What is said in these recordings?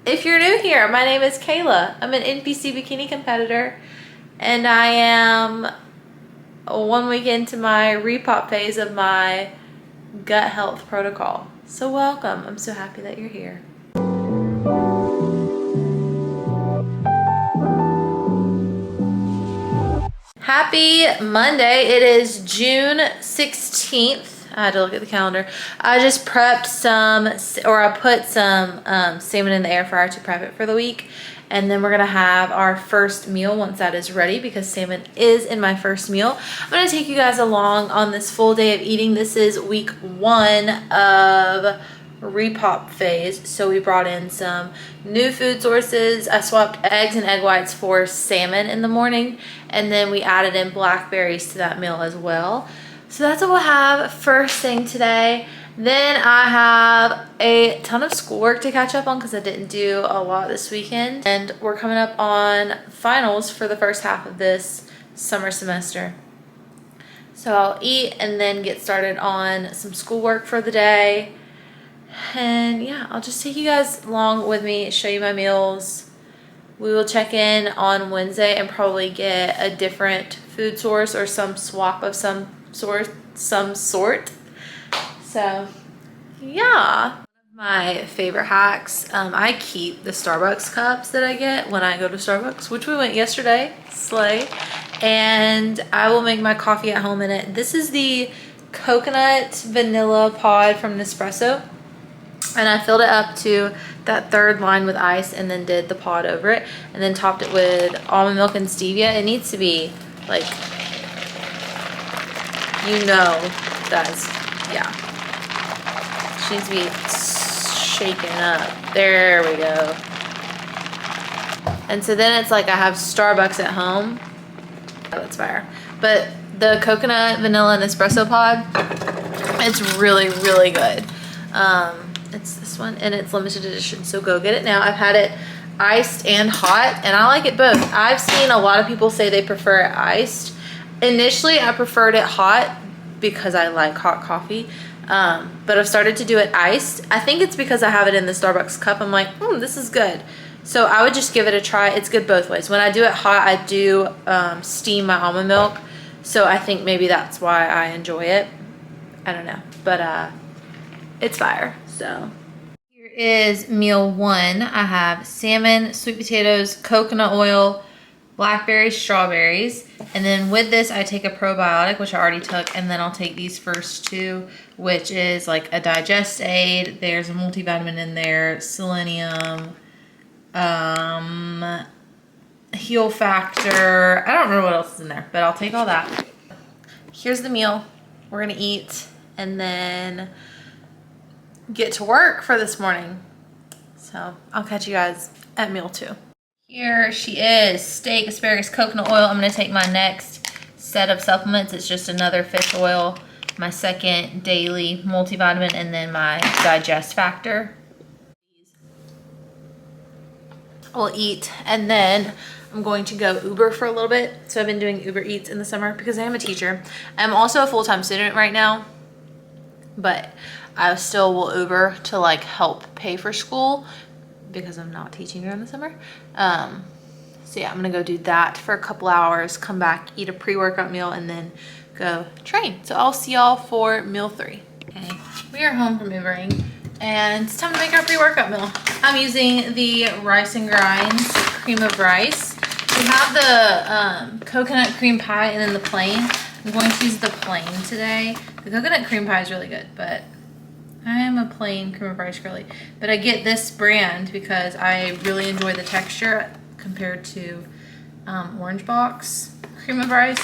If you're new here, my name is Kayla. I'm an NPC bikini competitor, and I am 1 week into my repop phase of my gut health protocol. So welcome. I'm so happy that you're here. Happy Monday. It is June 16th. I had to look at the calendar. I just prepped I put some salmon in the air fryer to prep it for the week. And then we're gonna have our first meal once that is ready, because salmon is in my first meal. I'm gonna take you guys along on this full day of eating. This is week 1 of repop phase. So we brought in some new food sources. I swapped eggs and egg whites for salmon in the morning, and then we added in blackberries to that meal as well. So that's what we'll have first thing today. Then I have a ton of schoolwork to catch up on because I didn't do a lot this weekend, and we're coming up on finals for the first half of this summer semester. So I'll eat and then get started on some schoolwork for the day. And yeah, I'll just take you guys along with me, show you my meals. We will check in on Wednesday and probably get a different food source or some swap of some sort. So yeah, my favorite hacks. I keep the Starbucks cups that I get when I go to Starbucks, which we went yesterday, slay. And I will make my coffee at home in it. This is the coconut vanilla pod from Nespresso. And I filled it up to that third line with ice and then did the pod over it. And then topped it with almond milk and stevia. It needs to be like, that's, yeah. She needs to be shaken up. There we go. And so then it's like I have Starbucks at home. Oh, that's fire. But the coconut vanilla Nespresso pod, it's really, really good. It's this one, and it's limited edition, so go get it now. I've had it iced and hot, and I like it both. I've seen a lot of people say they prefer it iced. Initially, I preferred it hot because I like hot coffee, but I've started to do it iced. I think it's because I have it in the Starbucks cup. I'm like, this is good. So I would just give it a try. It's good both ways. When I do it hot, I do steam my almond milk, so I think maybe that's why I enjoy it. I don't know, but it's fire. So here is meal 1. I have salmon, sweet potatoes, coconut oil, blackberries, strawberries, and then with this I take a probiotic, which I already took, and then I'll take these first 2, which is like a digest aid. There's a multivitamin in there, selenium, heal factor. I don't remember what else is in there, but I'll take all that. Here's the meal we're gonna eat and then get to work for this morning. So I'll catch you guys at meal 2. Here she is, steak, asparagus, coconut oil. I'm gonna take my next set of supplements. It's just another fish oil, my second daily multivitamin, and then my digest factor. We'll eat, and then I'm going to go Uber for a little bit. So I've been doing Uber Eats in the summer because I am a teacher. I'm also a full-time student right now, but I still will Uber to like help pay for school because I'm not teaching during the summer. So yeah, I'm gonna go do that for a couple hours, come back, eat a pre-workout meal, and then go train. So I'll see y'all for meal 3. Okay, we are home from Ubering, and it's time to make our pre-workout meal. I'm using the Rice and Grinds cream of rice. We have the coconut cream pie and then the plain. I'm going to use the plain today. The coconut cream pie is really good, but I am a plain cream of rice girly. But I get this brand because I really enjoy the texture compared to Orange Box cream of rice.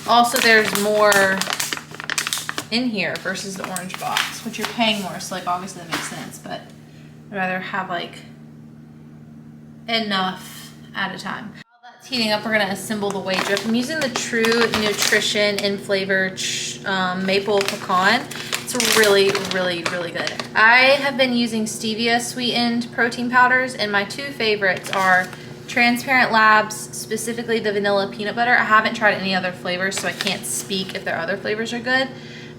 Also, there's more in here versus the Orange Box, which you're paying more, so like obviously that makes sense, but I'd rather have like enough at a time. While that's heating up, we're gonna assemble the whey drip. I'm using the True Nutrition in flavor maple pecan. It's really, really, really good. I have been using stevia sweetened protein powders, and my 2 favorites are Transparent Labs, specifically the vanilla peanut butter. I haven't tried any other flavors, so I can't speak if their other flavors are good,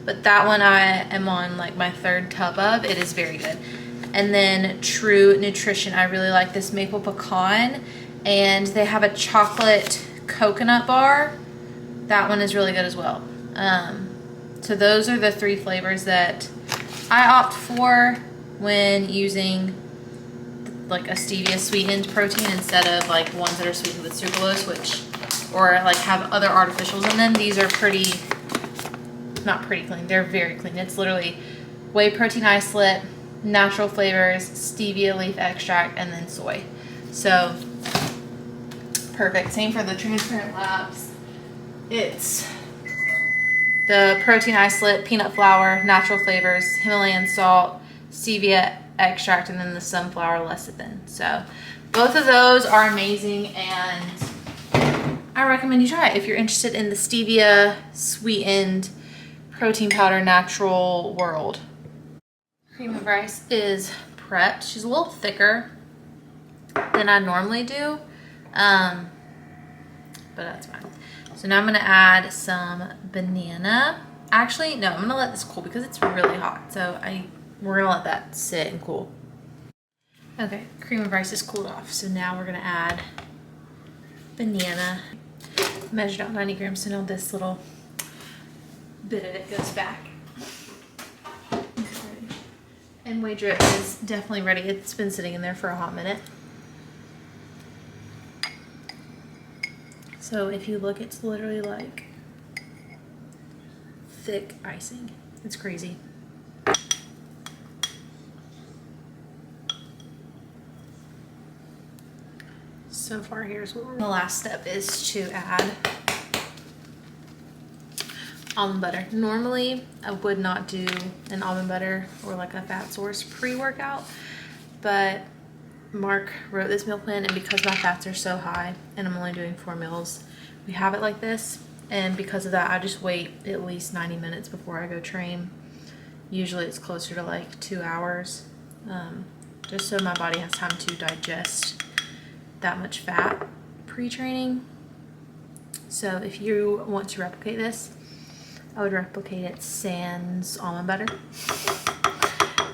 but that one I am on like my 3rd tub of. It is very good. And then True Nutrition. I really like this maple pecan. And they have a chocolate coconut bar. That one is really good as well. So those are the 3 flavors that I opt for when using like a stevia sweetened protein instead of like ones that are sweetened with sucralose, or like have other artificials in them. These are not pretty clean, they're very clean. It's literally whey protein isolate, natural flavors, stevia leaf extract, and then soy. So perfect. Same for the Transparent Labs. It's the protein isolate, peanut flour, natural flavors, Himalayan salt, stevia extract, and then the sunflower lecithin. So both of those are amazing, and I recommend you try it if you're interested in the stevia sweetened protein powder natural world. Cream of rice is prepped. She's a little thicker than I normally do, but that's fine. So now I'm gonna add some banana. Actually, no, I'm gonna let this cool because it's really hot. So we're gonna let that sit and cool. Okay, cream of rice is cooled off. So now we're gonna add banana. Measured out 90 grams, so now this little bit of it goes back. And whey drip is definitely ready. It's been sitting in there for a hot minute. So if you look, it's literally like thick icing. It's crazy. So far, here's what the last step is to add almond butter. Normally, I would not do an almond butter or like a fat source pre-workout, but Mark wrote this meal plan, and because my fats are so high and I'm only doing 4 meals, we have it like this. And because of that, I just wait at least 90 minutes before I go train. Usually it's closer to like 2 hours, just so my body has time to digest that much fat pre-training. So if you want to replicate this, I would replicate it sans almond butter,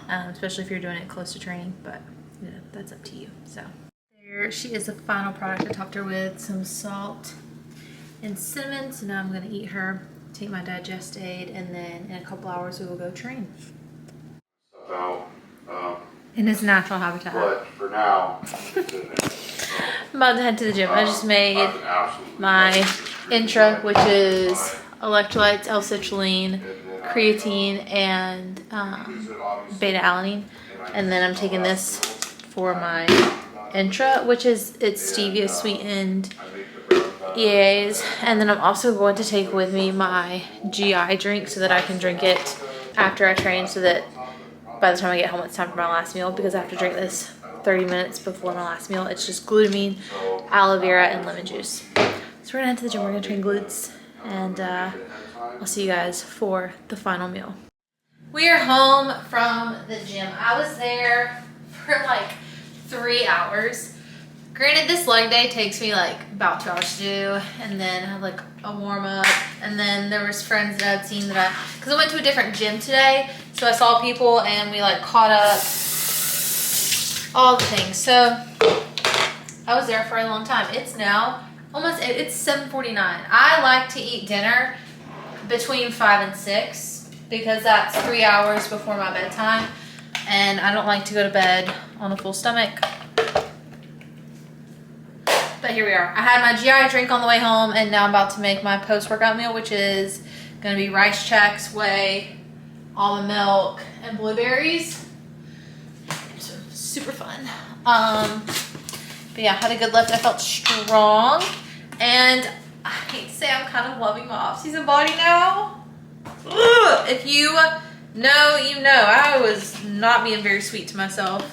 especially if you're doing it close to training, but you know, that's up to you. So there she is, the final product. I topped her with some salt and cinnamon. So now I'm going to eat her, take my digest aid, and then in a couple hours we will go train in his natural habitat. But for now, I'm about to head to the gym. I just made my intra, which is electrolytes, L-citrulline, creatine, and beta-alanine. And then I'm taking this for my intra, which is it's stevia sweetened EAs. And then I'm also going to take with me my GI drink so that I can drink it after I train, so that by the time I get home it's time for my last meal, because I have to drink this 30 minutes before my last meal. It's just glutamine, aloe vera, and lemon juice. So we're gonna head to the gym, we're gonna train glutes, and I'll see you guys for the final meal. We are home from the gym. I was there for like 3 hours. Granted, this leg day takes me like about 2 hours to do, and then I have like a warm up, and then there was friends that I'd seen that because I went to a different gym today, so I saw people and we like caught up, all the things. So I was there for a long time. It's now it's 7:49. I like to eat dinner between 5 and 6 because that's 3 hours before my bedtime, and I don't like to go to bed on a full stomach. But here we are. I had my GI drink on the way home, and now I'm about to make my post-workout meal, which is gonna be rice checks, whey, almond milk, and blueberries. So super fun. But yeah, had a good lift. I felt strong, and I hate to say I'm kind of loving my off-season body now. Ugh. If you know, you know, I was not being very sweet to myself,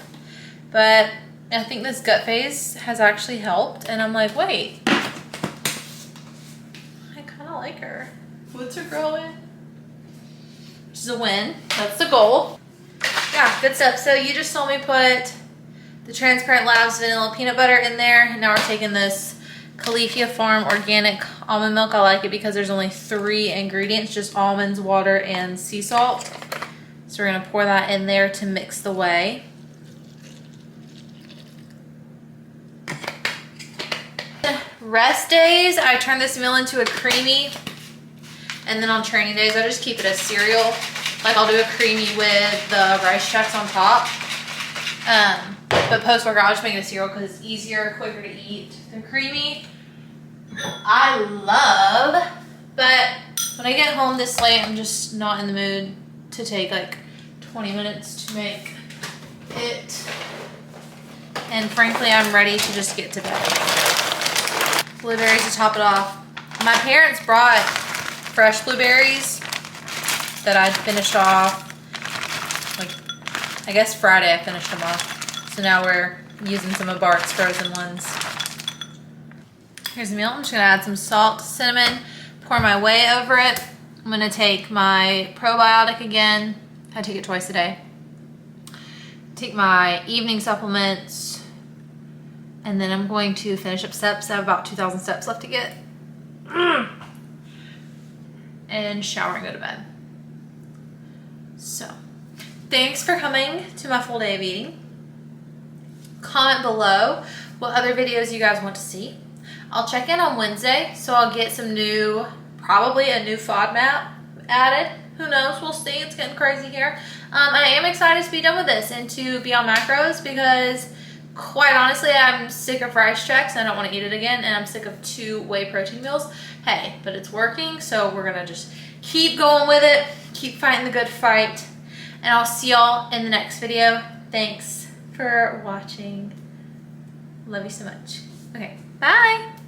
but I think this gut phase has actually helped, and I'm like, wait, I kind of like her. Glutes are growing, which is a win. That's the goal. Yeah, good stuff. So you just saw me put the Transparent Labs vanilla peanut butter in there, and now we're taking this Califia Farm organic almond milk. I like it because there's only 3 ingredients, just almonds, water, and sea salt. So we're gonna pour that in there to mix the whey. rest days, I turn this meal into a creamy. And then on training days, I just keep it as cereal. Like I'll do a creamy with the rice Chex on top. But post-workout, I'll just make it a cereal because it's easier, quicker to eat than creamy. I love, but when I get home this late, I'm just not in the mood to take like 20 minutes to make it. And frankly, I'm ready to just get to bed. Blueberries to top it off. My parents brought fresh blueberries that I finished off, like, I guess Friday I finished them off. So now we're using some of Bart's frozen ones. Here's the meal. I'm just gonna add some salt, cinnamon, pour my whey over it. I'm gonna take my probiotic again. I take it twice a day. Take my evening supplements, and then I'm going to finish up steps. I have about 2,000 steps left to get. And shower and go to bed. So, thanks for coming to my full day of eating. Comment below what other videos you guys want to see. I'll check in on Wednesday, so I'll get some new, probably a new FODMAP added. Who knows? We'll see. It's getting crazy here. I am excited to be done with this and to be on macros because, quite honestly, I'm sick of rice Chex and I don't want to eat it again, and I'm sick of 2 whey protein meals. Hey, but it's working, so we're gonna just keep going with it, keep fighting the good fight, and I'll see y'all in the next video. Thanks for watching. Love you so much. Okay, bye.